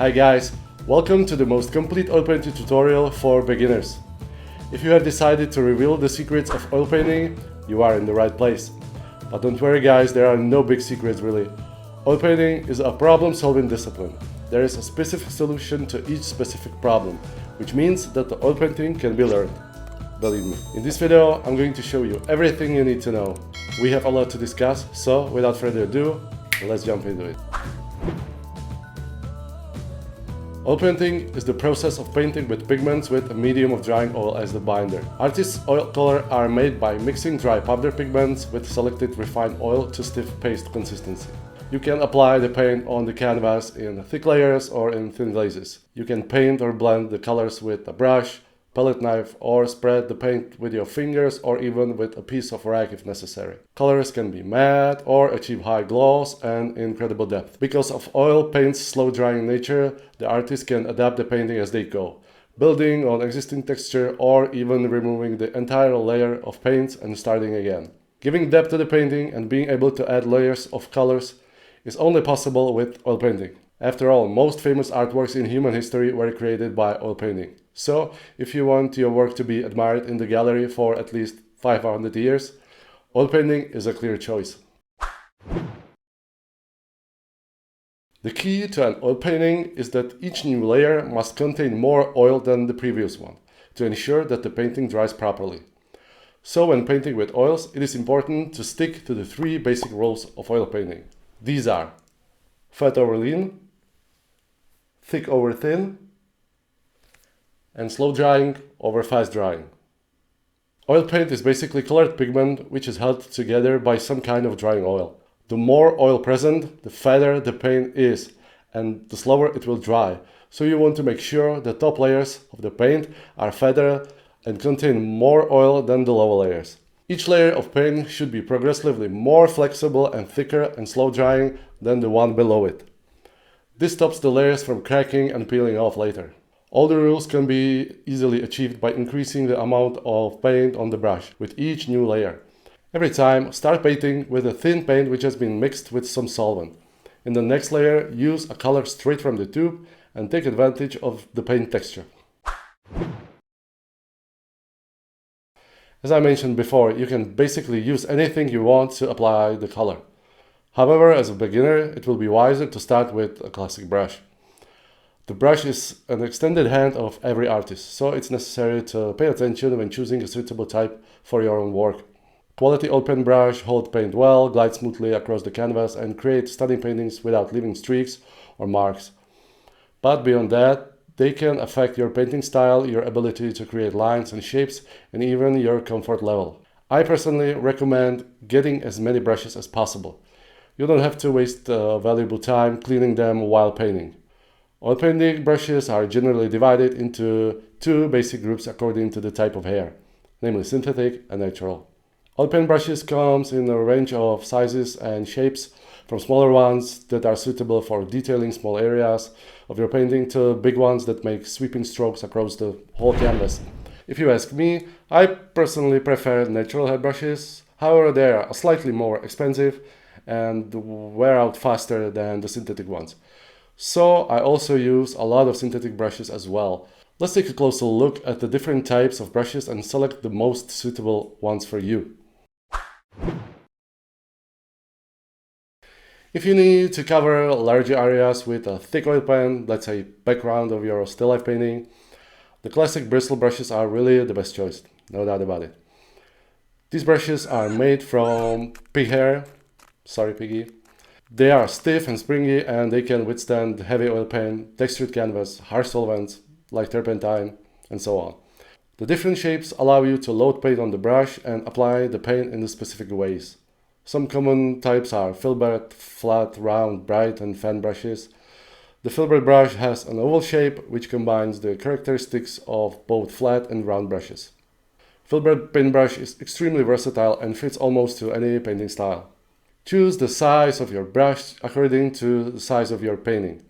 Hi guys, welcome to the most complete oil painting tutorial for beginners. If you have decided to reveal the secrets of oil painting, you are in the right place. But don't worry guys, there are no big secrets really. Oil painting is a problem-solving discipline. There is a specific solution to each specific problem, which means that the oil painting can be learned. Believe me. In this video, I'm going to show you everything you need to know. We have a lot to discuss, so without further ado, let's jump into it. Oil painting is the process of painting with pigments with a medium of drying oil as the binder. Artists' oil color are made by mixing dry powder pigments with selected refined oil to stiff paste consistency. You can apply the paint on the canvas in thick layers or in thin glazes. You can paint or blend the colors with a brush, palette knife, or spread the paint with your fingers or even with a piece of rag if necessary. Colors can be matte or achieve high gloss and incredible depth. Because of oil paint's slow drying nature, the artist can adapt the painting as they go, building on existing texture or even removing the entire layer of paints and starting again. Giving depth to the painting and being able to add layers of colors is only possible with oil painting. After all, most famous artworks in human history were created by oil painting. So, if you want your work to be admired in the gallery for at least 500 years, oil painting is a clear choice. The key to an oil painting is that each new layer must contain more oil than the previous one, to ensure that the painting dries properly. So when painting with oils, it is important to stick to the three basic rules of oil painting. These are fat over lean, thick over thin, and slow drying over fast drying. Oil paint is basically colored pigment which is held together by some kind of drying oil. The more oil present, the fatter the paint is, and the slower it will dry. So you want to make sure the top layers of the paint are fatter and contain more oil than the lower layers. Each layer of paint should be progressively more flexible and thicker and slow drying than the one below it. This stops the layers from cracking and peeling off later. All the rules can be easily achieved by increasing the amount of paint on the brush with each new layer. Every time, start painting with a thin paint which has been mixed with some solvent. In the next layer, use a color straight from the tube and take advantage of the paint texture. As I mentioned before, you can basically use anything you want to apply the color. However, as a beginner, it will be wiser to start with a classic brush. The brush is an extended hand of every artist, so it's necessary to pay attention when choosing a suitable type for your own work. Quality oil paint brush hold paint well, glide smoothly across the canvas, and create stunning paintings without leaving streaks or marks. But beyond that, they can affect your painting style, your ability to create lines and shapes, and even your comfort level. I personally recommend getting as many brushes as possible. You don't have to waste valuable time cleaning them while painting. Oil painting brushes are generally divided into two basic groups according to the type of hair, namely synthetic and natural. Oil paint brushes comes in a range of sizes and shapes, from smaller ones that are suitable for detailing small areas of your painting to big ones that make sweeping strokes across the whole canvas. If you ask me, I personally prefer natural hair brushes. However, they are slightly more expensive and wear out faster than the synthetic ones. So I also use a lot of synthetic brushes as well. Let's take a closer look at the different types of brushes and select the most suitable ones for you. If you need to cover larger areas with a thick oil paint, let's say background of your still life painting, the classic bristle brushes are really the best choice, no doubt about it. These brushes are made from pig hair, sorry piggy. They are stiff and springy and they can withstand heavy oil paint, textured canvas, harsh solvents like turpentine, and so on. The different shapes allow you to load paint on the brush and apply the paint in the specific ways. Some common types are filbert, flat, round, bright, and fan brushes. The filbert brush has an oval shape which combines the characteristics of both flat and round brushes. Filbert paintbrush is extremely versatile and fits almost to any painting style. Choose the size of your brush according to the size of your painting.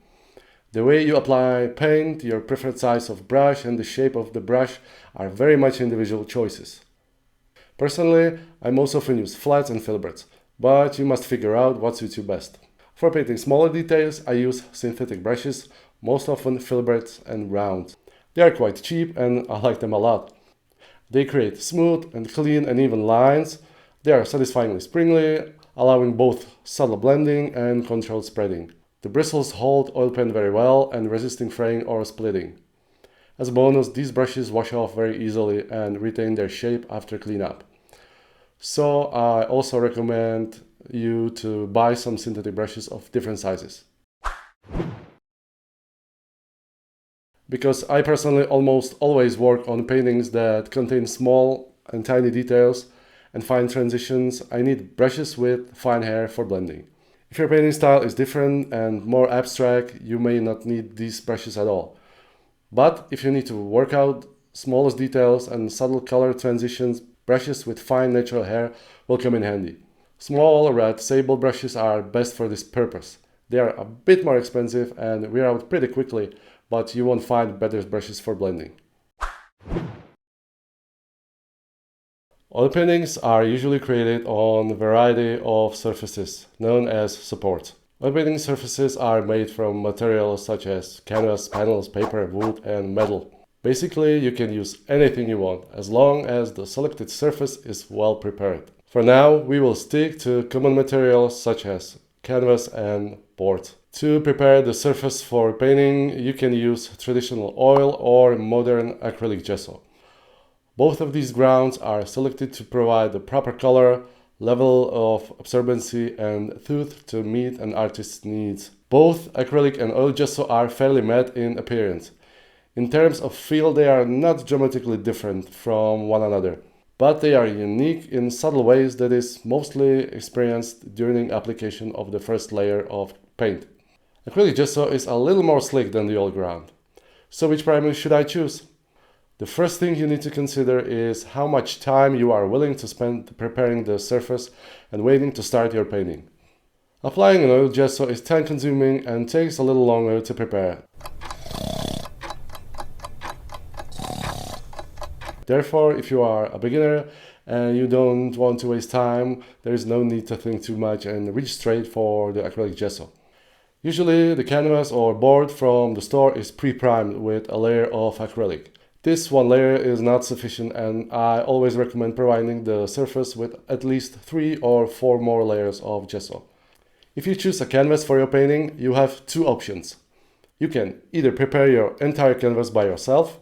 The way you apply paint, your preferred size of brush, and the shape of the brush are very much individual choices. Personally, I most often use flats and filberts, but you must figure out what suits you best. For painting smaller details, I use synthetic brushes, most often filbert and round. They are quite cheap and I like them a lot. They create smooth and clean and even lines. They are satisfyingly springly, allowing both subtle blending and controlled spreading. The bristles hold oil paint very well and resisting fraying or splitting. As a bonus, these brushes wash off very easily and retain their shape after cleanup. So I also recommend you to buy some synthetic brushes of different sizes. Because I personally almost always work on paintings that contain small and tiny details and fine transitions, I need brushes with fine hair for blending. If your painting style is different and more abstract, you may not need these brushes at all. But if you need to work out smallest details and subtle color transitions, brushes with fine natural hair will come in handy. Small red sable brushes are best for this purpose. They are a bit more expensive and wear out pretty quickly, but you won't find better brushes for blending. Oil paintings are usually created on a variety of surfaces, known as supports. Oil painting surfaces are made from materials such as canvas, panels, paper, wood, and metal. Basically, you can use anything you want, as long as the selected surface is well prepared. For now, we will stick to common materials such as canvas and board. To prepare the surface for painting, you can use traditional oil or modern acrylic gesso. Both of these grounds are selected to provide the proper color, level of absorbency, and tooth to meet an artist's needs. Both acrylic and oil gesso are fairly matte in appearance. In terms of feel, they are not dramatically different from one another, but they are unique in subtle ways that is mostly experienced during application of the first layer of paint. Acrylic gesso is a little more slick than the oil ground. So which primer should I choose? The first thing you need to consider is how much time you are willing to spend preparing the surface and waiting to start your painting. Applying an oil gesso is time consuming and takes a little longer to prepare. Therefore, if you are a beginner and you don't want to waste time, there is no need to think too much and reach straight for the acrylic gesso. Usually the canvas or board from the store is pre-primed with a layer of acrylic. This one layer is not sufficient and I always recommend providing the surface with at least 3 or 4 more layers of gesso. If you choose a canvas for your painting, you have two options. You can either prepare your entire canvas by yourself,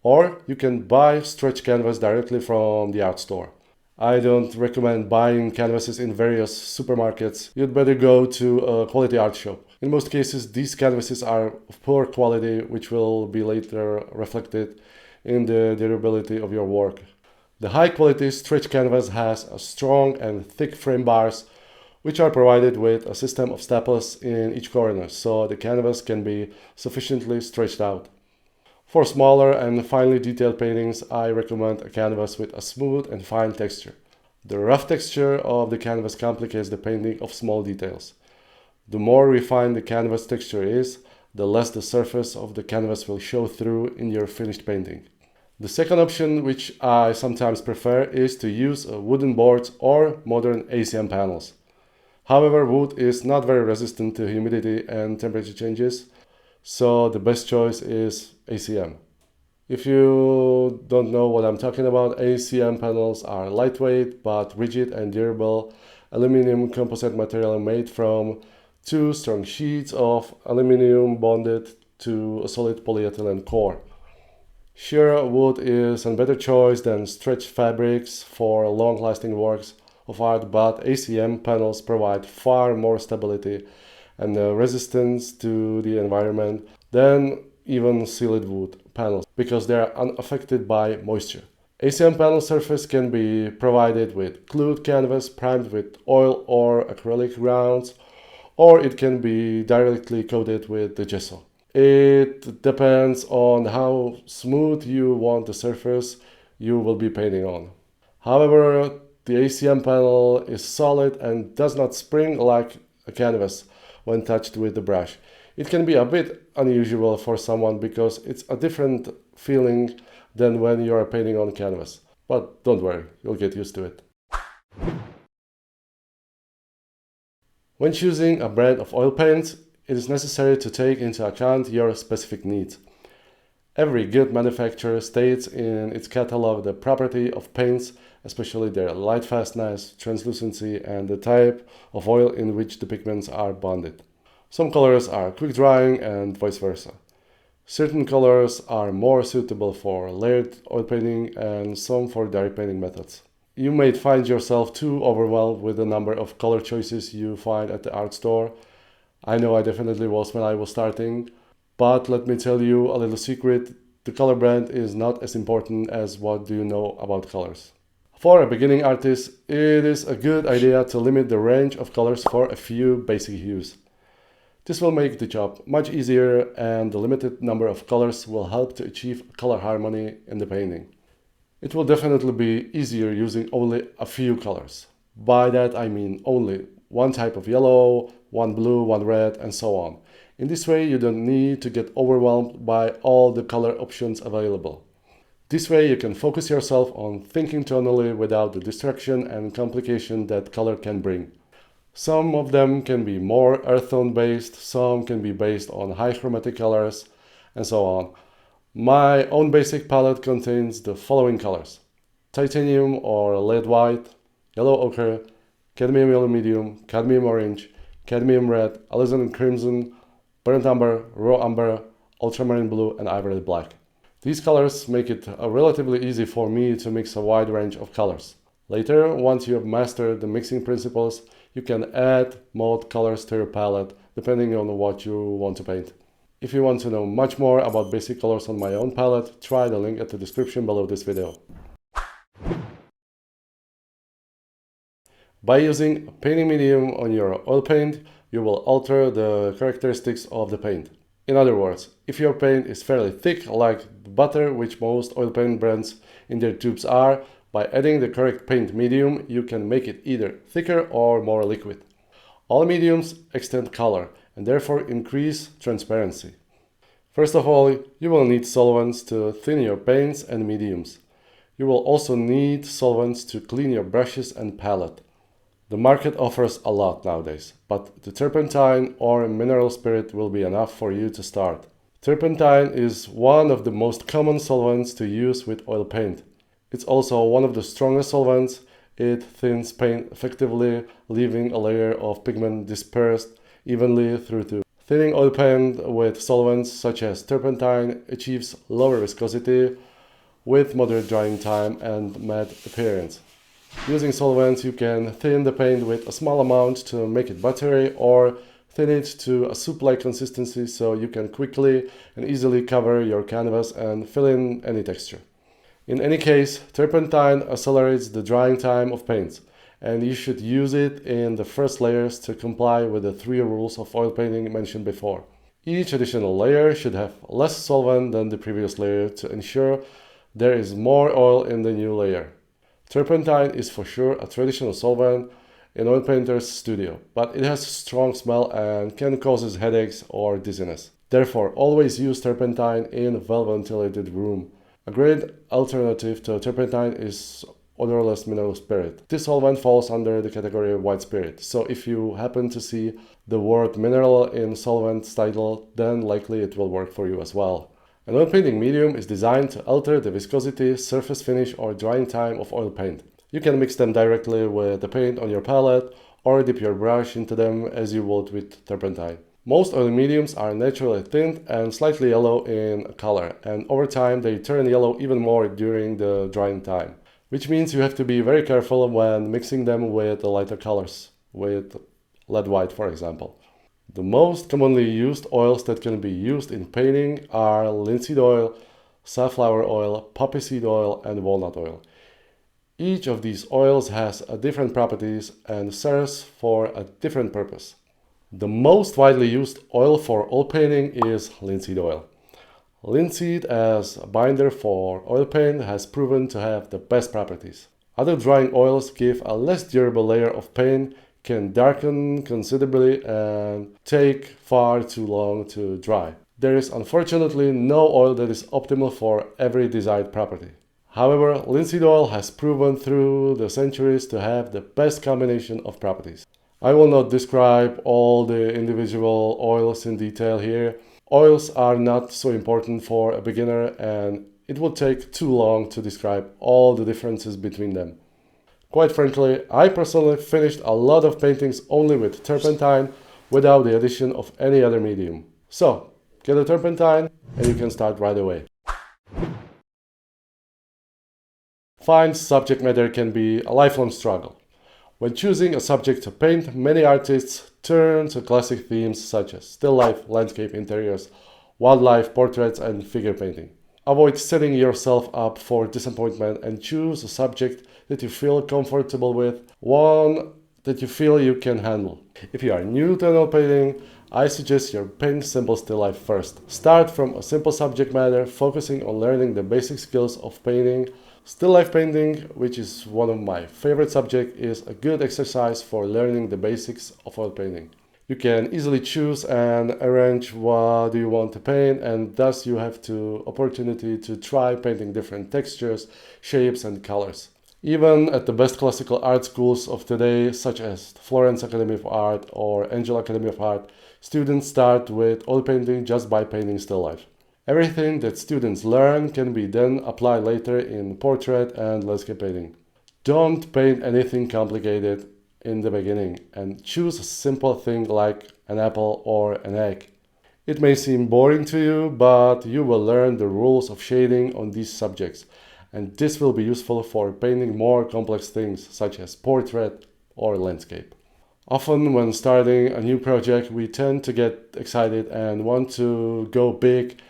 or you can buy stretch canvas directly from the art store. I don't recommend buying canvases in various supermarkets. You'd better go to a quality art shop. In most cases, these canvases are of poor quality, which will be later reflected in the durability of your work. The high quality stretch canvas has a strong and thick frame bars, which are provided with a system of staples in each corner, so the canvas can be sufficiently stretched out. For smaller and finely detailed paintings, I recommend a canvas with a smooth and fine texture. The rough texture of the canvas complicates the painting of small details. The more refined the canvas texture is, the less the surface of the canvas will show through in your finished painting. The second option, which I sometimes prefer, is to use wooden boards or modern ACM panels. However, wood is not very resistant to humidity and temperature changes, so the best choice is ACM. If you don't know what I'm talking about, ACM panels are lightweight but rigid and durable aluminum composite material made from 2 strong sheets of aluminum bonded to a solid polyethylene core. Sheer wood is a better choice than stretched fabrics for long-lasting works of art, but ACM panels provide far more stability and resistance to the environment than even sealed wood panels because they are unaffected by moisture. ACM panel surface can be provided with glued canvas primed with oil or acrylic grounds, or it can be directly coated with the gesso. It depends on how smooth you want the surface you will be painting on. However, the ACM panel is solid and does not spring like a canvas when touched with the brush. It can be a bit unusual for someone because it's a different feeling than when you are painting on canvas. But don't worry, you'll get used to it. When choosing a brand of oil paints, it is necessary to take into account your specific needs. Every good manufacturer states in its catalog the property of paints, especially their light fastness, translucency, and the type of oil in which the pigments are bonded. Some colors are quick drying and vice versa. Certain colors are more suitable for layered oil painting and some for direct painting methods. You may find yourself too overwhelmed with the number of color choices you find at the art store. I know I definitely was when I was starting. But let me tell you a little secret, the color brand is not as important as what do you know about colors. For a beginning artist, it is a good idea to limit the range of colors for a few basic hues. This will make the job much easier, and the limited number of colors will help to achieve color harmony in the painting. It will definitely be easier using only a few colors. By that I mean only one type of yellow, one blue, one red, and so on. In this way, you don't need to get overwhelmed by all the color options available. This way, you can focus yourself on thinking tonally without the distraction and complication that color can bring. Some of them can be more earth tone based, some can be based on high chromatic colors, and so on. My own basic palette contains the following colors: titanium or lead white, yellow ochre, cadmium yellow medium, cadmium orange, cadmium red, alizarin crimson, burnt umber, raw umber, ultramarine blue, and ivory black. These colors make it relatively easy for me to mix a wide range of colors. Later, once you have mastered the mixing principles, you can add more colors to your palette depending on what you want to paint. If you want to know much more about basic colors on my own palette, try the link at the description below this video. By using a painting medium on your oil paint, you will alter the characteristics of the paint. In other words, if your paint is fairly thick, like the butter which most oil paint brands in their tubes are, by adding the correct paint medium, you can make it either thicker or more liquid. All mediums extend color and therefore increase transparency. First of all, you will need solvents to thin your paints and mediums. You will also need solvents to clean your brushes and palette. The market offers a lot nowadays, but the turpentine or mineral spirit will be enough for you to start. Turpentine is one of the most common solvents to use with oil paint. It's also one of the strongest solvents. It thins paint effectively, leaving a layer of pigment dispersed evenly through the tube. Thinning oil paint with solvents such as turpentine achieves lower viscosity with moderate drying time and matte appearance. Using solvents, you can thin the paint with a small amount to make it buttery, or thin it to a soup-like consistency so you can quickly and easily cover your canvas and fill in any texture. In any case, turpentine accelerates the drying time of paints, and you should use it in the first layers to comply with the 3 rules of oil painting mentioned before. Each additional layer should have less solvent than the previous layer to ensure there is more oil in the new layer. Turpentine is for sure a traditional solvent in oil painter's studio, but it has a strong smell and can cause headaches or dizziness. Therefore, always use turpentine in a well-ventilated room. A great alternative to turpentine is odorless mineral spirit. This solvent falls under the category of white spirit, so if you happen to see the word mineral in solvent's title, then likely it will work for you as well. An oil painting medium is designed to alter the viscosity, surface finish, or drying time of oil paint. You can mix them directly with the paint on your palette or dip your brush into them as you would with turpentine. Most oil mediums are naturally thinned and slightly yellow in color, and over time they turn yellow even more during the drying time, which means you have to be very careful when mixing them with the lighter colors, with lead white for example. The most commonly used oils that can be used in painting are linseed oil, safflower oil, poppy seed oil, and walnut oil. Each of these oils has different properties and serves for a different purpose. The most widely used oil for oil painting is linseed oil. Linseed as a binder for oil paint has proven to have the best properties. Other drying oils give a less durable layer of paint, can darken considerably, and take far too long to dry. There is unfortunately no oil that is optimal for every desired property. However, linseed oil has proven through the centuries to have the best combination of properties. I will not describe all the individual oils in detail here. Oils are not so important for a beginner, and it would take too long to describe all the differences between them. Quite frankly, I personally finished a lot of paintings only with turpentine without the addition of any other medium. So, get a turpentine and you can start right away. Fine subject matter can be a lifelong struggle. When choosing a subject to paint, many artists turn to classic themes such as still life, landscape, interiors, wildlife, portraits, and figure painting. Avoid setting yourself up for disappointment and choose a subject that you feel comfortable with, one that you feel you can handle. If you are new to oil painting, I suggest you paint simple still life first. Start from a simple subject matter, focusing on learning the basic skills of painting. Still life painting, which is one of my favorite subjects, is a good exercise for learning the basics of oil painting. You can easily choose and arrange what do you want to paint, and thus you have the opportunity to try painting different textures, shapes, and colors. Even at the best classical art schools of today, such as the Florence Academy of Art or Angel Academy of Art, students start with oil painting just by painting still life. Everything that students learn can be then applied later in portrait and landscape painting. Don't paint anything complicated in the beginning and choose a simple thing like an apple or an egg. It may seem boring to you, but you will learn the rules of shading on these subjects, and this will be useful for painting more complex things such as portrait or landscape. Often when starting a new project, we tend to get excited and want to go big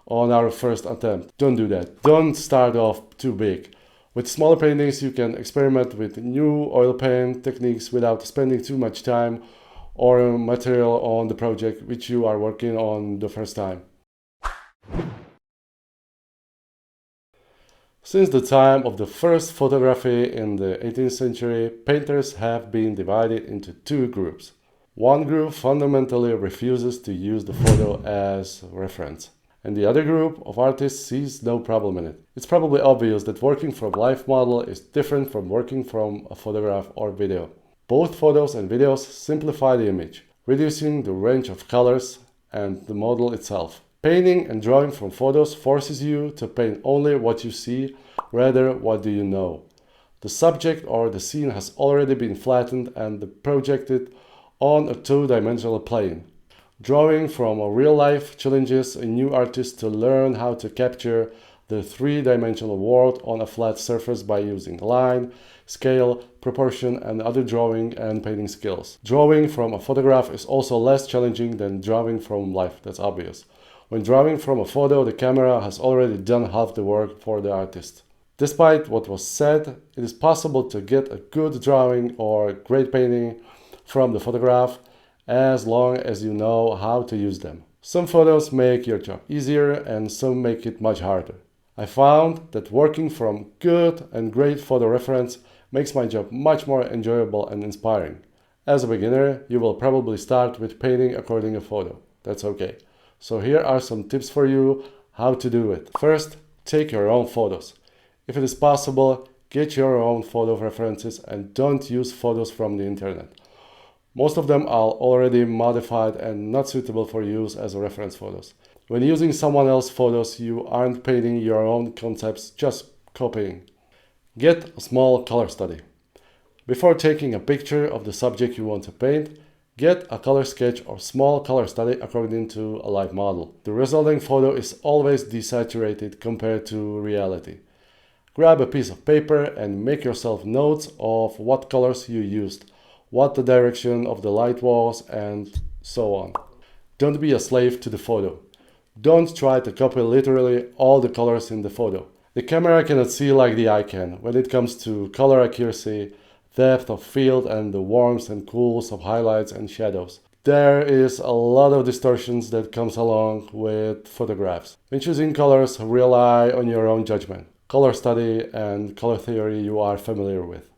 on our first attempt. Don't do that. Don't start off too big. With smaller paintings, you can experiment with new oil paint techniques without spending too much time or material on the project which you are working on the first time. Since the time of the first photography in the 18th century, painters have been divided into two groups. One group fundamentally refuses to use the photo as reference, and the other group of artists sees no problem in it. It's probably obvious that working from a live model is different from working from a photograph or video. Both photos and videos simplify the image, reducing the range of colors and the model itself. Painting and drawing from photos forces you to paint only what you see, rather what do you know. The subject or the scene has already been flattened and projected on a two-dimensional plane. Drawing from a real life challenges a new artist to learn how to capture the three-dimensional world on a flat surface by using line, scale, proportion, and other drawing and painting skills. Drawing from a photograph is also less challenging than drawing from life, that's obvious. When drawing from a photo, the camera has already done half the work for the artist. Despite what was said, it is possible to get a good drawing or great painting from the photograph as long as you know how to use them. Some photos make your job easier and some make it much harder. I found that working from good and great photo reference makes my job much more enjoyable and inspiring. As a beginner, you will probably start with painting according to a photo. That's okay. So here are some tips for you how to do it. First, take your own photos. If it is possible, get your own photo references and don't use photos from the internet. Most of them are already modified and not suitable for use as reference photos. When using someone else's photos, you aren't painting your own concepts, just copying. Get a small color study. Before taking a picture of the subject you want to paint, get a color sketch or small color study according to a live model. The resulting photo is always desaturated compared to reality. Grab a piece of paper and make yourself notes of what colors you used, what the direction of the light was, and so on. Don't be a slave to the photo. Don't try to copy literally all the colors in the photo. The camera cannot see like the eye can when it comes to color accuracy, depth of field, and the warmth and cools of highlights and shadows. There is a lot of distortions that comes along with photographs. When choosing colors, rely on your own judgment, color study, and color theory you are familiar with.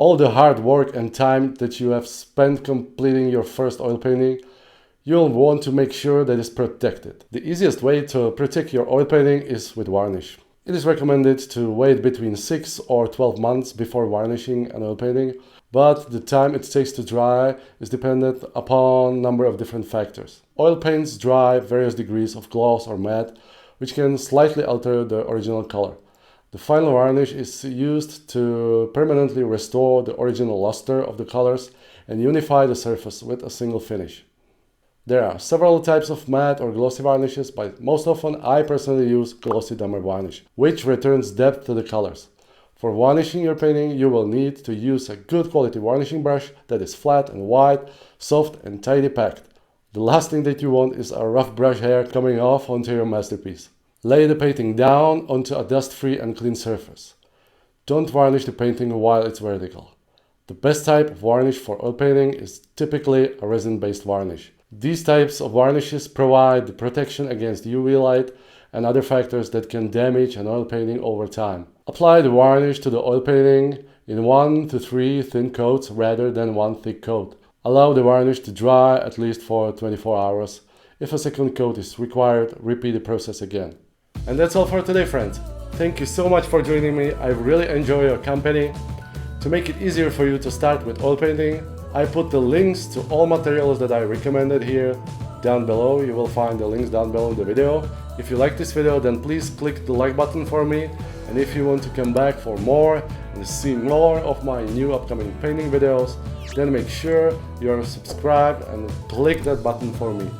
all the hard work and time that you have spent completing your first oil painting, you'll want to make sure that it's protected. The easiest way to protect your oil painting is with varnish. It is recommended to wait between 6 or 12 months before varnishing an oil painting, but the time it takes to dry is dependent upon a number of different factors. Oil paints dry various degrees of gloss or matte, which can slightly alter the original color. The final varnish is used to permanently restore the original luster of the colors and unify the surface with a single finish. There are several types of matte or glossy varnishes, but most often I personally use glossy dummer varnish, which returns depth to the colors. For varnishing your painting, you will need to use a good quality varnishing brush that is flat and wide, soft and tightly packed. The last thing that you want is a rough brush hair coming off onto your masterpiece. Lay the painting down onto a dust-free and clean surface. Don't varnish the painting while it's vertical. The best type of varnish for oil painting is typically a resin-based varnish. These types of varnishes provide protection against UV light and other factors that can damage an oil painting over time. Apply the varnish to the oil painting in 1 to 3 thin coats rather than one thick coat. Allow the varnish to dry at least for 24 hours. If a second coat is required, repeat the process again. And that's all for today, friends. Thank you so much for joining me. I really enjoy your company. To make it easier for you to start with oil painting, I put the links to all materials that I recommended here down below. You will find the links down below in the video. If you like this video, then please click the like button for me. And if you want to come back for more and see more of my new upcoming painting videos, then make sure you're subscribed and click that button for me.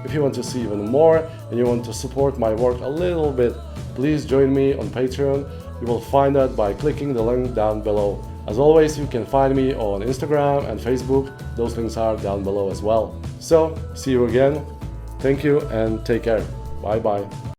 If you want to see even more and you want to support my work a little bit, please join me on Patreon. You will find that by clicking the link down below. As always, you can find me on Instagram and Facebook. Those links are down below as well. So, see you again. Thank you and take care. Bye bye.